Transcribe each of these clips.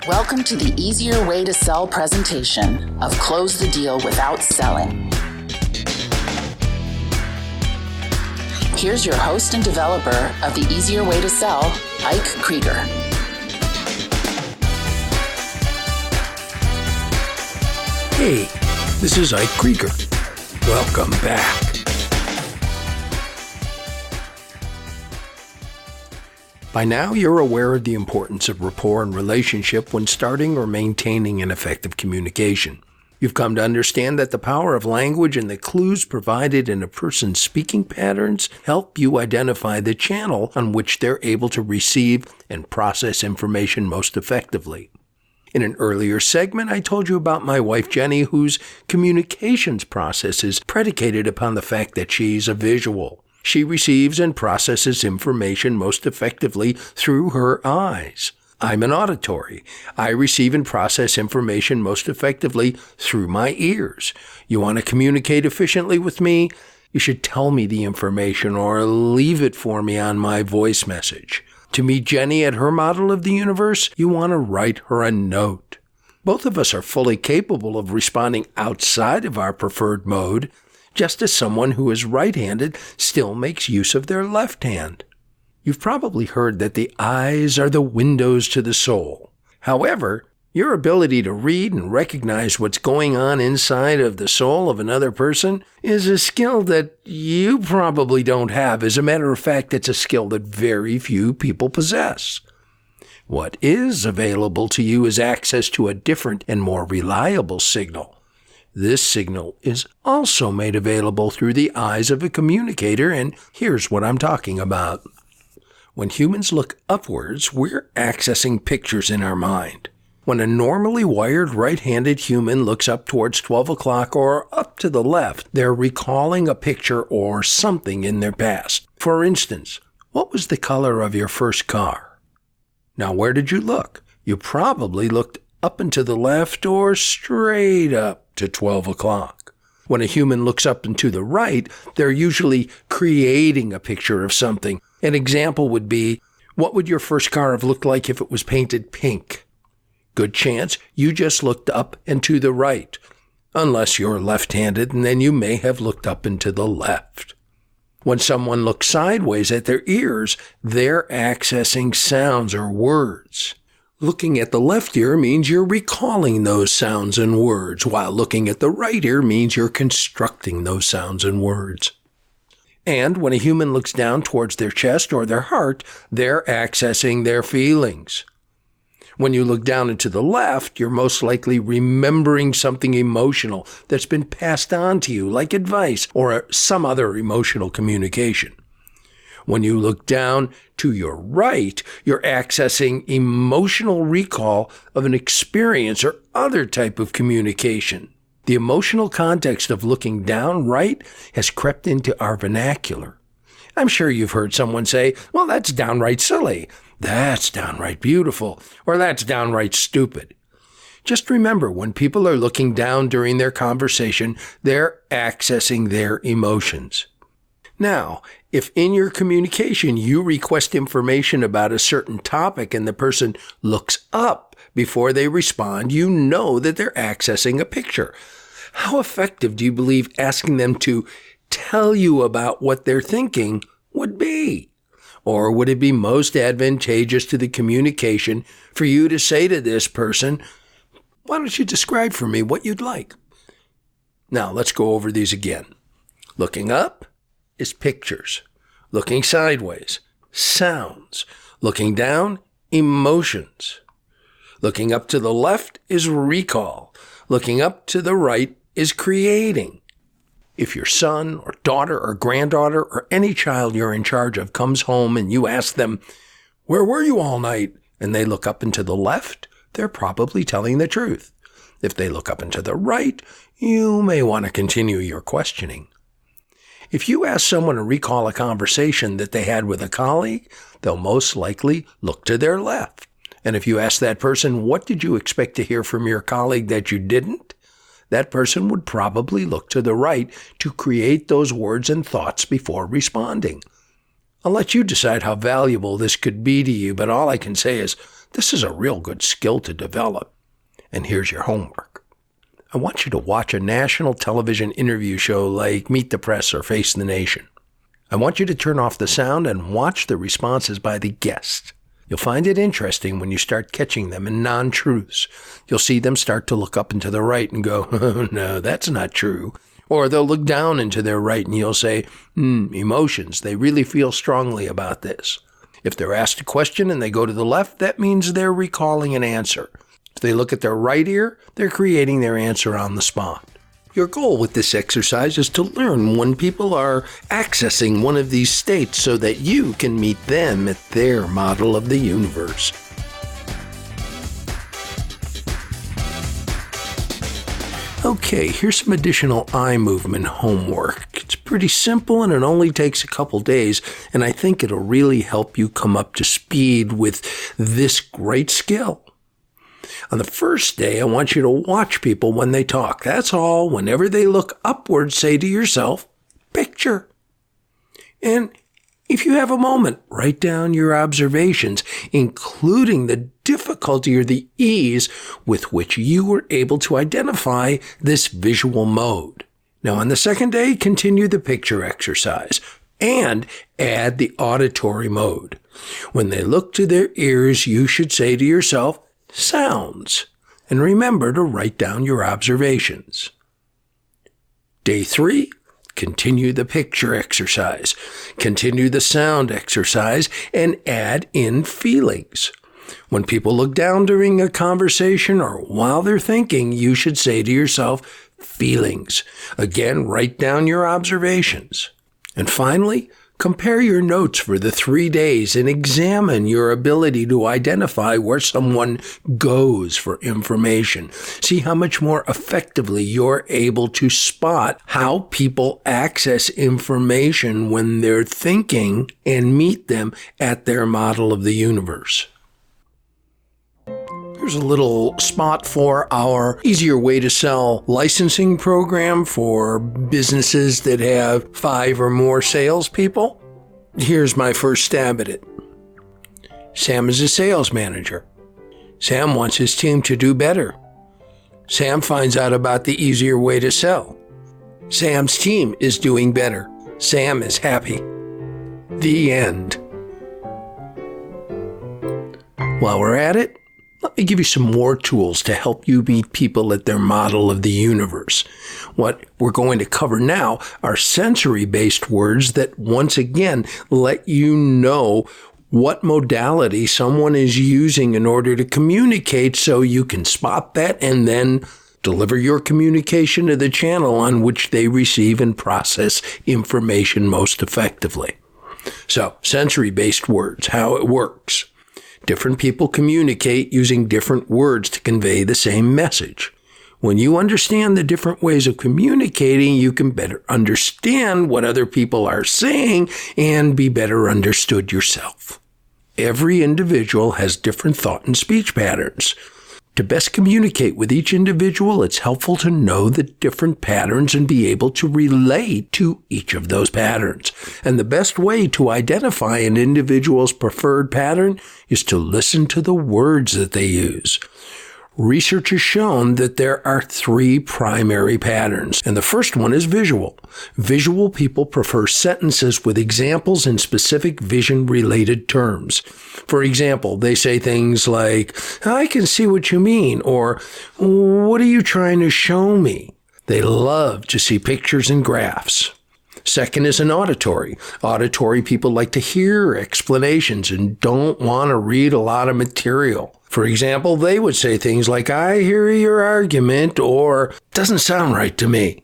Welcome to the Easier Way to Sell presentation of Close the Deal Without Selling. Here's your host and developer of the Easier Way to Sell, Ike Krieger. Hey, this is Ike Krieger. Welcome back. By now, you're aware of the importance of rapport and relationship when starting or maintaining an effective communication. You've come to understand that the power of language and the clues provided in a person's speaking patterns help you identify the channel on which they're able to receive and process information most effectively. In an earlier segment, I told you about my wife Jenny, whose communications process is predicated upon the fact that she's a visual. She receives and processes information most effectively through her eyes. I'm an auditory. I receive and process information most effectively through my ears. You want to communicate efficiently with me? You should tell me the information or leave it for me on my voice message. To meet Jenny at her model of the universe, you want to write her a note. Both of us are fully capable of responding outside of our preferred mode, just as someone who is right-handed still makes use of their left hand. You've probably heard that the eyes are the windows to the soul. However, your ability to read and recognize what's going on inside of the soul of another person is a skill that you probably don't have. As a matter of fact, it's a skill that very few people possess. What is available to you is access to a different and more reliable signal. This signal is also made available through the eyes of a communicator, and here's what I'm talking about. When humans look upwards, we're accessing pictures in our mind. When a normally wired right-handed human looks up towards 12 o'clock or up to the left, they're recalling a picture or something in their past. For instance, what was the color of your first car? Now, where did you look? You probably looked up and to the left or straight up to 12 o'clock. When a human looks up and to the right, they're usually creating a picture of something. An example would be, what would your first car have looked like if it was painted pink? Good chance you just looked up and to the right. Unless you're left-handed, and then you may have looked up and to the left. When someone looks sideways at their ears, they're accessing sounds or words. Looking at the left ear means you're recalling those sounds and words, while looking at the right ear means you're constructing those sounds and words. And when a human looks down towards their chest or their heart, they're accessing their feelings. When you look down and to the left, you're most likely remembering something emotional that's been passed on to you, like advice or some other emotional communication. When you look down to your right, you're accessing emotional recall of an experience or other type of communication. The emotional context of looking down right has crept into our vernacular. I'm sure you've heard someone say, well, that's downright silly, that's downright beautiful, or that's downright stupid. Just remember, when people are looking down during their conversation, they're accessing their emotions. Now, if in your communication you request information about a certain topic and the person looks up before they respond, you know that they're accessing a picture. How effective do you believe asking them to tell you about what they're thinking would be? Or would it be most advantageous to the communication for you to say to this person, why don't you describe for me what you'd like? Now, let's go over these again. Looking up is pictures. Looking sideways, sounds. Looking down, emotions. Looking up to the left is recall. Looking up to the right is creating. If your son or daughter or granddaughter or any child you're in charge of comes home and you ask them, where were you all night? And they look up and to the left, they're probably telling the truth. If they look up and to the right, you may want to continue your questioning. If you ask someone to recall a conversation that they had with a colleague, they'll most likely look to their left. And if you ask that person, what did you expect to hear from your colleague that you didn't? That person would probably look to the right to create those words and thoughts before responding. I'll let you decide how valuable this could be to you, but all I can say is This is a real good skill to develop. And here's your homework. I want you to watch a national television interview show like Meet the Press or Face the Nation. I want you to turn off the sound and watch the responses by the guests. You'll find it interesting when you start catching them in non-truths. You'll see them start to look up and to the right and go, oh, no, that's not true. Or they'll look down and to their right and you'll say, emotions, they really feel strongly about this. If they're asked a question and they go to the left, that means they're recalling an answer. If they look at their right ear, they're creating their answer on the spot. Your goal with this exercise is to learn when people are accessing one of these states so that you can meet them at their model of the universe. Okay, here's some additional eye movement homework. It's pretty simple and it only takes a couple days, and I think it'll really help you come up to speed with this great skill. On the first day, I want you to watch people when they talk. That's all. Whenever they look upward, say to yourself, picture. And if you have a moment, write down your observations, including the difficulty or the ease with which you were able to identify this visual mode. Now, on the second day, continue the picture exercise and add the auditory mode. When they look to their ears, you should say to yourself, sounds, and remember to write down your observations. Day 3, continue the picture exercise, continue the sound exercise, and add in feelings. When people look down during a conversation or while they're thinking, you should say to yourself, feelings. Again, write down your observations. And finally, compare your notes for the 3 days and examine your ability to identify where someone goes for information. See how much more effectively you're able to spot how people access information when they're thinking and meet them at their model of the universe. Here's a little spot for our Easier Way to Sell licensing program for businesses that have 5 or more salespeople. Here's my first stab at it. Sam is a sales manager. Sam wants his team to do better. Sam finds out about the easier way to sell. Sam's team is doing better. Sam is happy. The end. While we're at it, let me give you some more tools to help you meet people at their model of the universe. What we're going to cover now are sensory-based words that once again let you know what modality someone is using in order to communicate so you can spot that and then deliver your communication to the channel on which they receive and process information most effectively. So, sensory-based words, how it works. Different people communicate using different words to convey the same message. When you understand the different ways of communicating, you can better understand what other people are saying and be better understood yourself. Every individual has different thought and speech patterns. To best communicate with each individual, it's helpful to know the different patterns and be able to relate to each of those patterns. And the best way to identify an individual's preferred pattern is to listen to the words that they use. Research has shown that there are 3 primary patterns, and the first one is visual. Visual people prefer sentences with examples and specific vision-related terms. For example, they say things like, I can see what you mean, or what are you trying to show me? They love to see pictures and graphs. Second is an auditory. Auditory people like to hear explanations and don't want to read a lot of material. For example, they would say things like, I hear your argument, or doesn't sound right to me.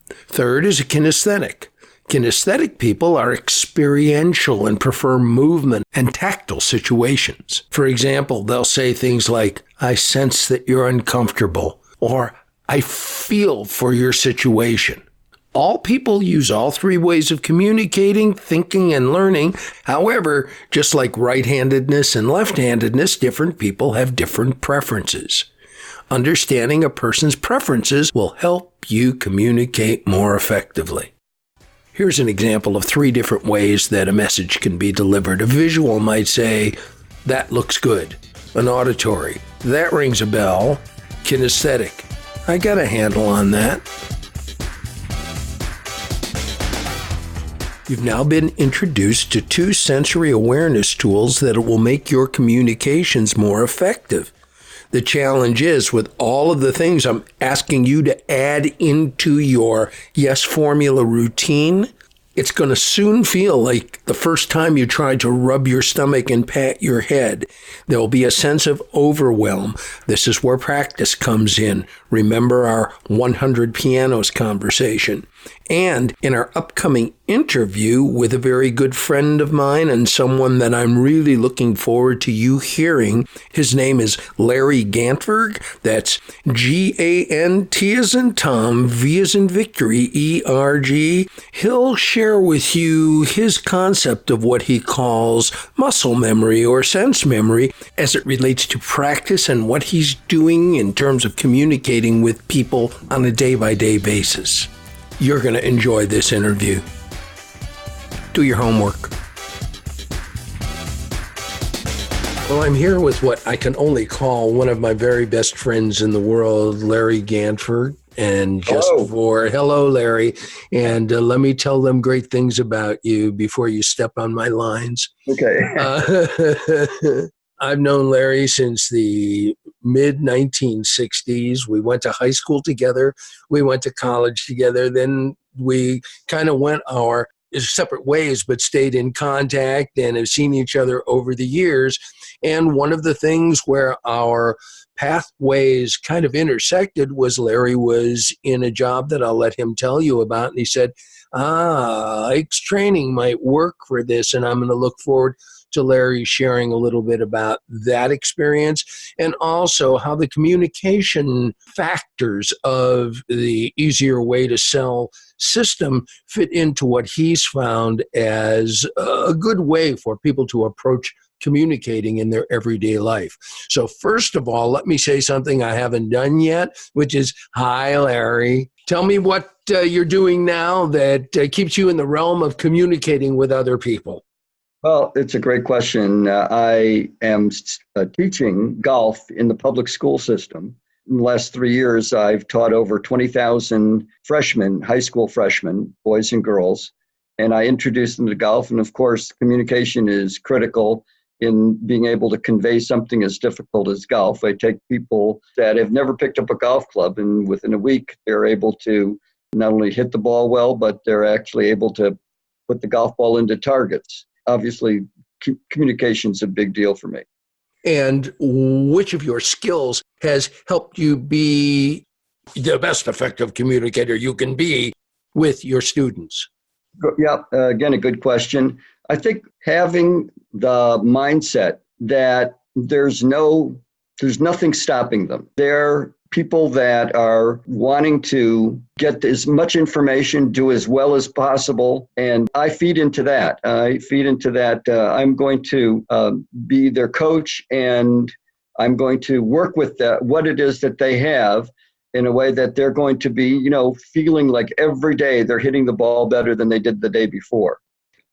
Third is a kinesthetic. Kinesthetic people are experiential and prefer movement and tactile situations. For example, they'll say things like, I sense that you're uncomfortable, or I feel for your situation. All people use all 3 ways of communicating, thinking, and learning. However, just like right-handedness and left-handedness, different people have different preferences. Understanding a person's preferences will help you communicate more effectively. Here's an example of 3 different ways that a message can be delivered. A visual might say, that looks good. and auditory. That rings a bell. Kinesthetic. I got a handle on that. You've now been introduced to 2 sensory awareness tools that will make your communications more effective. The challenge is, with all of the things I'm asking you to add into your yes formula routine, it's going to soon feel like the first time you tried to rub your stomach and pat your head. There will be a sense of overwhelm. This is where practice comes in. Remember our 100 pianos conversation. And in our upcoming interview with a very good friend of mine and someone that I'm really looking forward to you hearing, his name is Larry Gantverg. That's G-A-N-T as in Tom, V as in Victory, E-R-G. He'll share with you his concept of what he calls muscle memory or sense memory as it relates to practice and what he's doing in terms of communicating with people on a day-by-day basis. You're going to enjoy this interview. Do your homework. Well, I'm here with what I can only call one of my very best friends in the world, Larry Gantverg. And just hello, Larry. And let me tell them great things about you before you step on my lines. Okay. I've known Larry since the mid-1960s. We went to high school together. We went to college together. Then we kind of went our separate ways, but stayed in contact and have seen each other over the years. And one of the things where our pathways kind of intersected was Larry was in a job that I'll let him tell you about. And he said, Ike's training might work for this. And I'm going to look forward to Larry sharing a little bit about that experience and also how the communication factors of the easier way to sell system fit into what he's found as a good way for people to approach communicating in their everyday life. So first of all, let me say something I haven't done yet, which is, hi, Larry. Tell me what you're doing now that keeps you in the realm of communicating with other people. Well, it's a great question. I am teaching golf in the public school system. In the last 3 years, I've taught over 20,000 freshmen, high school freshmen, boys and girls, and I introduced them to golf. And of course, communication is critical in being able to convey something as difficult as golf. I take people that have never picked up a golf club, and within a week, they're able to not only hit the ball well, but they're actually able to put the golf ball into targets. Obviously, communication is a big deal for me. And which of your skills has helped you be the best effective communicator you can be with your students? Yeah, again, a good question. I think having the mindset that there's nothing stopping them. They're people that are wanting to get as much information, do as well as possible. And I feed into that. I'm going to be their coach, and I'm going to work with what it is that they have in a way that they're going to be, feeling like every day they're hitting the ball better than they did the day before.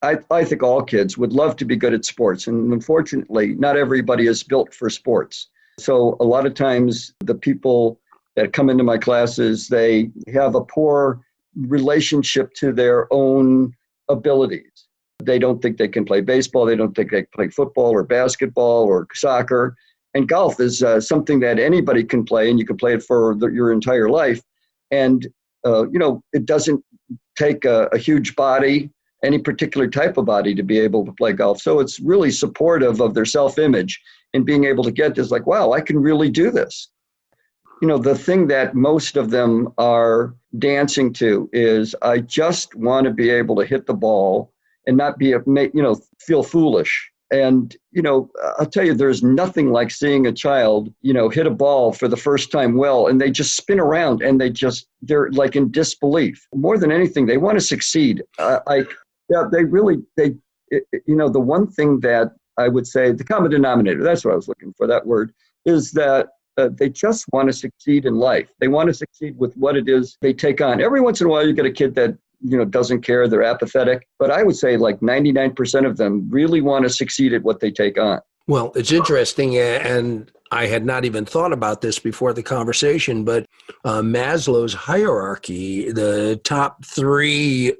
I think all kids would love to be good at sports. And unfortunately, not everybody is built for sports. So a lot of times the people that come into my classes, they have a poor relationship to their own abilities. They don't think they can play baseball. They don't think they can play football or basketball or soccer. And golf is something that anybody can play, and you can play it for your entire life. And, it doesn't take a huge body, any particular type of body, to be able to play golf. So it's really supportive of their self-image and being able to get this, like, wow, I can really do this. The thing that most of them are dancing to is, I just want to be able to hit the ball and not feel foolish. And, I'll tell you, there's nothing like seeing a child, hit a ball for the first time well, and they just spin around and they're like in disbelief. More than anything, they want to succeed. The one thing that I would say, the common denominator, that's what I was looking for, that word, is that they just want to succeed in life. They want to succeed with what it is they take on. Every once in a while, you get a kid that doesn't care, they're apathetic. But I would say like 99% of them really want to succeed at what they take on. Well, it's interesting, and I had not even thought about this before the conversation, but Maslow's hierarchy, the top three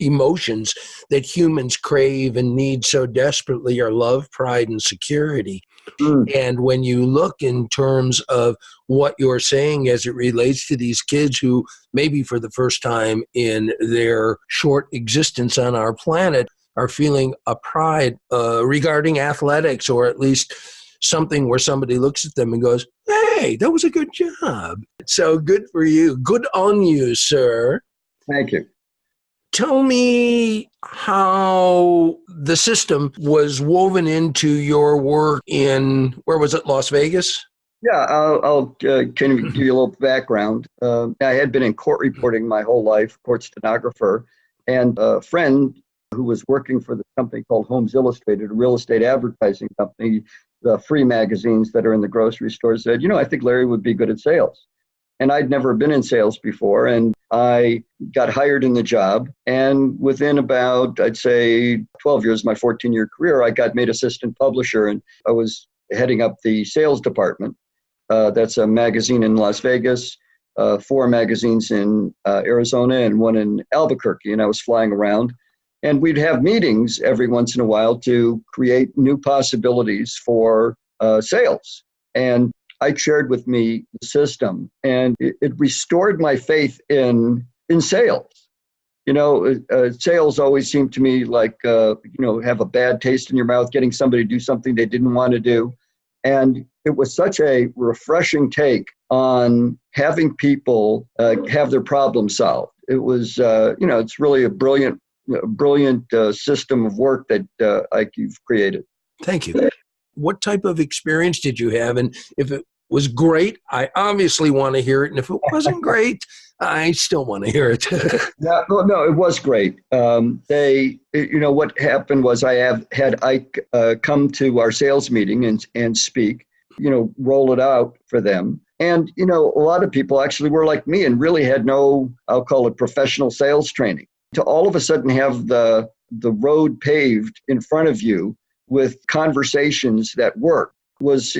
emotions that humans crave and need so desperately are love, pride, and security. Mm. And when you look in terms of what you're saying as it relates to these kids who maybe for the first time in their short existence on our planet are feeling a pride regarding athletics, or at least something where somebody looks at them and goes, hey, that was a good job. So good for you. Good on you, sir. Thank you. Tell me how the system was woven into your work in, where was it, Las Vegas? Yeah, I'll can you give you a little background. I had been in court reporting my whole life, court stenographer, and a friend who was working for the company called Homes Illustrated, a real estate advertising company, the free magazines that are in the grocery store, said, I think Larry would be good at sales. And I'd never been in sales before, and I got hired in the job. And within about, I'd say 12 years, my 14-year career, I got made assistant publisher, and I was heading up the sales department. That's a magazine in Las Vegas, 4 magazines in Arizona, and 1 in Albuquerque. And I was flying around. And we'd have meetings every once in a while to create new possibilities for sales. And I shared with me the system, and it restored my faith in sales. Sales always seemed to me like, have a bad taste in your mouth, getting somebody to do something they didn't want to do. And it was such a refreshing take on having people have their problem solved. It was, it's really a brilliant system of work that you've created. Thank you. What type of experience did you have? And if it was great, I obviously want to hear it. And if it wasn't great, I still want to hear it. No, it was great. What happened was I had Ike come to our sales meeting and speak, roll it out for them. And, a lot of people actually were like me and really had no, I'll call it professional sales training. To all of a sudden have the road paved in front of you with conversations that work was,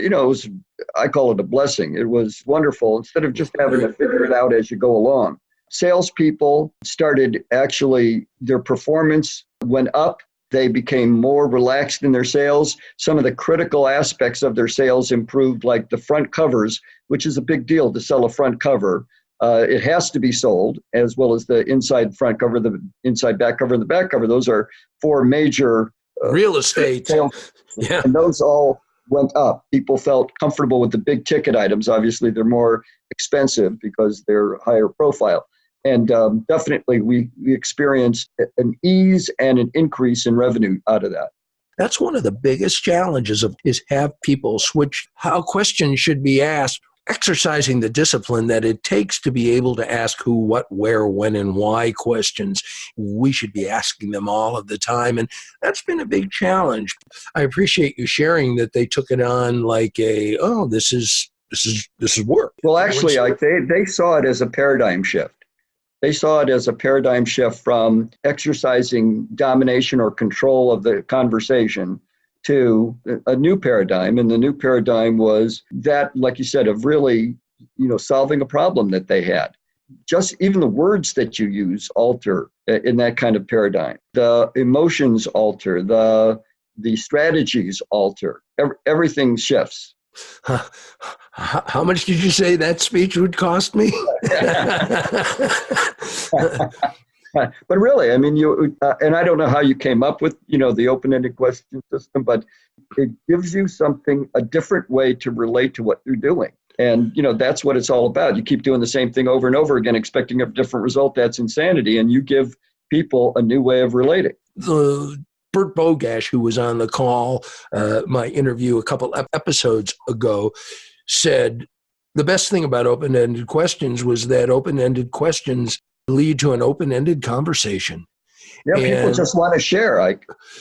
I call it a blessing. It was wonderful instead of just having to figure it out as you go along. Salespeople started actually, their performance went up. They became more relaxed in their sales. Some of the critical aspects of their sales improved, like the front covers, which is a big deal to sell a front cover. It has to be sold, as well as the inside front cover, the inside back cover, and the back cover. Those are 4 major real estate sales. Yeah. And those all went up. People felt comfortable with the big ticket items. Obviously, they're more expensive because they're higher profile. And definitely, we experienced an ease and an increase in revenue out of that. That's one of the biggest challenges is have people switch how questions should be asked, exercising the discipline that it takes to be able to ask who, what, where, when, and why questions. We should be asking them all of the time. And that's been a big challenge. I appreciate you sharing that they took it on like this is work. Well, actually, they saw it as a paradigm shift. They saw it as a paradigm shift from exercising domination or control of the conversation to a new paradigm. And the new paradigm was that, like you said, of really, solving a problem that they had. Just even the words that you use alter in that kind of paradigm. The emotions alter, the strategies alter. Everything shifts. How much did you say that speech would cost me? But really, I mean, and I don't know how you came up with, the open-ended question system, but it gives you a different way to relate to what you're doing. And, that's what it's all about. You keep doing the same thing over and over again, expecting a different result. That's insanity. And you give people a new way of relating. Bert Bogash, who was on the call, my interview a couple episodes ago, said the best thing about open-ended questions was that open-ended questions lead to an open-ended conversation. Yeah, people just want to share.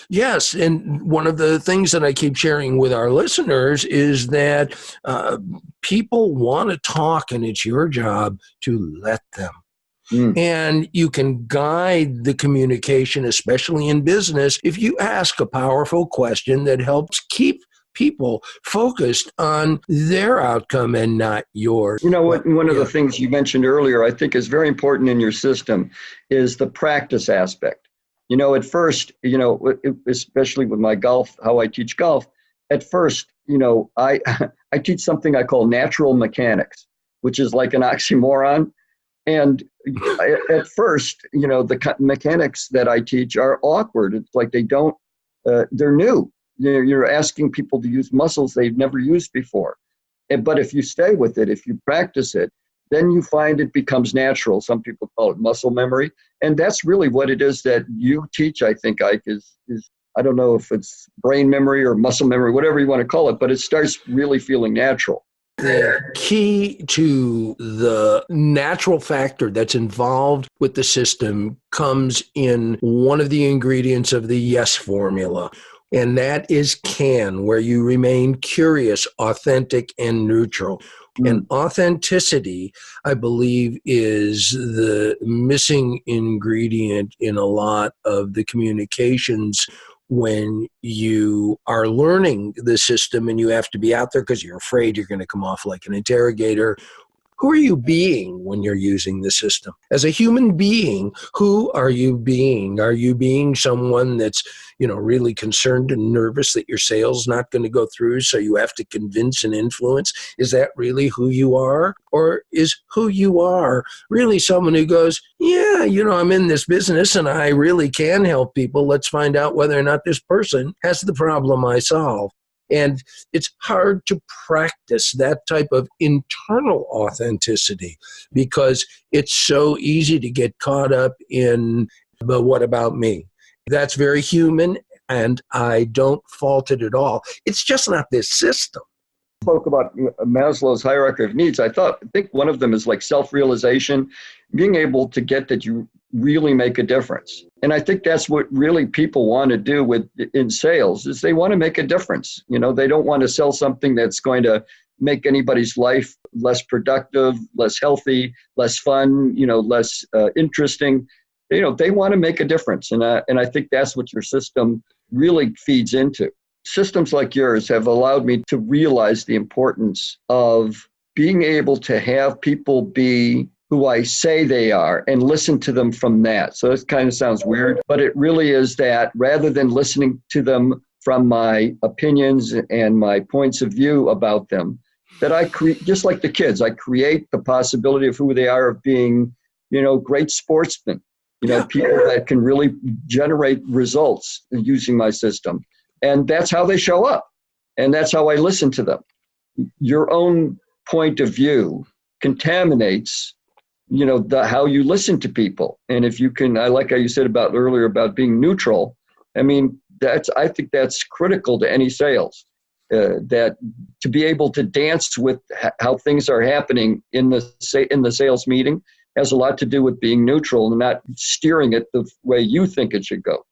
Yes, and one of the things that I keep sharing with our listeners is that people want to talk, and it's your job to let them. And you can guide the communication, especially in business, if you ask a powerful question that helps keep people focused on their outcome and not yours. You know what? One of the things you mentioned earlier, I think is very important in your system is the practice aspect. At first, especially with my golf, how I teach golf, at first, I teach something I call natural mechanics, which is like an oxymoron. And at first, the mechanics that I teach are awkward. It's like they're new. You're asking people to use muscles they've never used before. But if you stay with it, if you practice it, then you find it becomes natural. Some people call it muscle memory. And that's really what it is that you teach, I think, Ike, is I don't know if it's brain memory or muscle memory, whatever you want to call it, but it starts really feeling natural. The key to the natural factor that's involved with the system comes in one of the ingredients of the YES formula. And that is CAN, where you remain curious, authentic, and neutral. And authenticity, I believe, is the missing ingredient in a lot of the communications when you are learning the system and you have to be out there because you're afraid you're going to come off like an interrogator. Who are you being when you're using the system? As a human being, who are you being? Are you being someone that's, really concerned and nervous that your sale's not going to go through, so you have to convince and influence? Is that really who you are? Or is who you are really someone who goes, yeah, I'm in this business and I really can help people. Let's find out whether or not this person has the problem I solve. And it's hard to practice that type of internal authenticity because it's so easy to get caught up in, but what about me? That's very human, and I don't fault it at all. It's just not this system. Spoke about Maslow's hierarchy of needs. I think one of them is like self-realization, being able to get that you really make a difference. And I think that's what really people want to do in sales is they want to make a difference. They don't want to sell something that's going to make anybody's life less productive, less healthy, less fun, less interesting. They want to make a difference. And I think that's what your system really feeds into. Systems like yours have allowed me to realize the importance of being able to have people be who I say they are and listen to them from that. So it kind of sounds weird, but it really is that rather than listening to them from my opinions and my points of view about them, that I create, just like the kids, I create the possibility of who they are of being, great sportsmen, people that can really generate results using my system. And that's how they show up. And that's how I listen to them. Your own point of view contaminates, how you listen to people. And if you can, I like how you said earlier about being neutral. I mean, I think that's critical to any sales. That to be able to dance with how things are happening in the sales meeting has a lot to do with being neutral and not steering it the way you think it should go.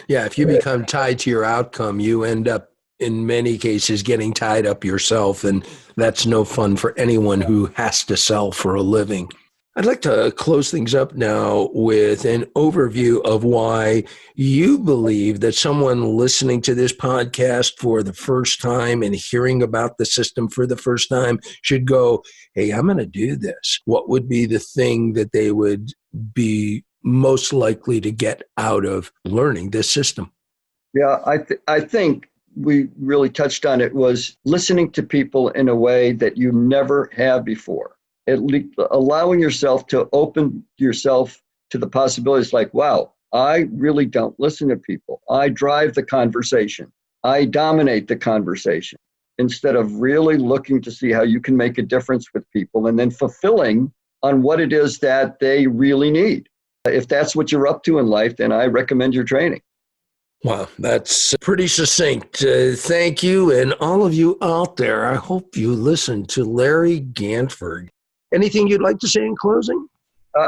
Yeah, if you become tied to your outcome, you end up, in many cases, getting tied up yourself, and that's no fun for anyone who has to sell for a living. I'd like to close things up now with an overview of why you believe that someone listening to this podcast for the first time and hearing about the system for the first time should go, hey, I'm going to do this. What would be the thing that they would be most likely to get out of learning this system? Yeah, I think we really touched on it was listening to people in a way that you never have before. At least allowing yourself to open yourself to the possibilities like, wow, I really don't listen to people. I drive the conversation. I dominate the conversation instead of really looking to see how you can make a difference with people and then fulfilling on what it is that they really need. If that's what you're up to in life, then I recommend your training. Wow, that's pretty succinct. Thank you. And all of you out there, I hope you listened to Larry Gantverg. Anything you'd like to say in closing?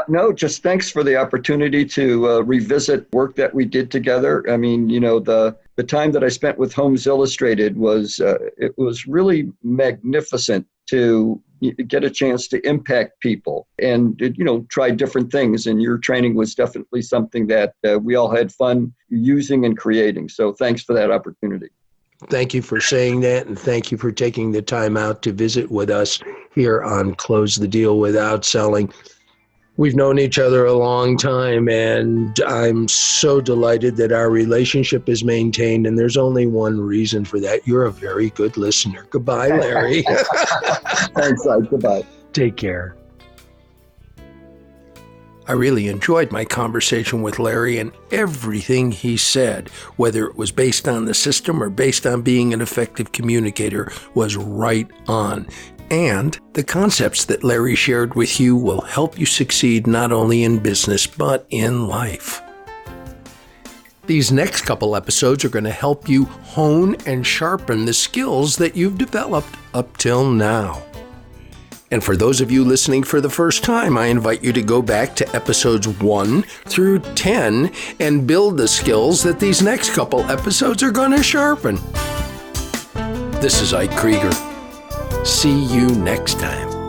No, just thanks for the opportunity to revisit work that we did together. I mean, the time that I spent with Homes Illustrated was it was really magnificent to get a chance to impact people and, try different things. And your training was definitely something that we all had fun using and creating. So thanks for that opportunity. Thank you for saying that, and thank you for taking the time out to visit with us here on Close the Deal Without Selling. We've known each other a long time, and I'm so delighted that our relationship is maintained, and there's only one reason for that. You're a very good listener. Goodbye, Larry. Thanks, Ike. Goodbye. Take care. I really enjoyed my conversation with Larry, and everything he said, whether it was based on the system or based on being an effective communicator, was right on. And the concepts that Larry shared with you will help you succeed not only in business, but in life. These next couple episodes are going to help you hone and sharpen the skills that you've developed up till now. And for those of you listening for the first time, I invite you to go back to episodes 1 through 10 and build the skills that these next couple episodes are going to sharpen. This is Ike Krieger. See you next time.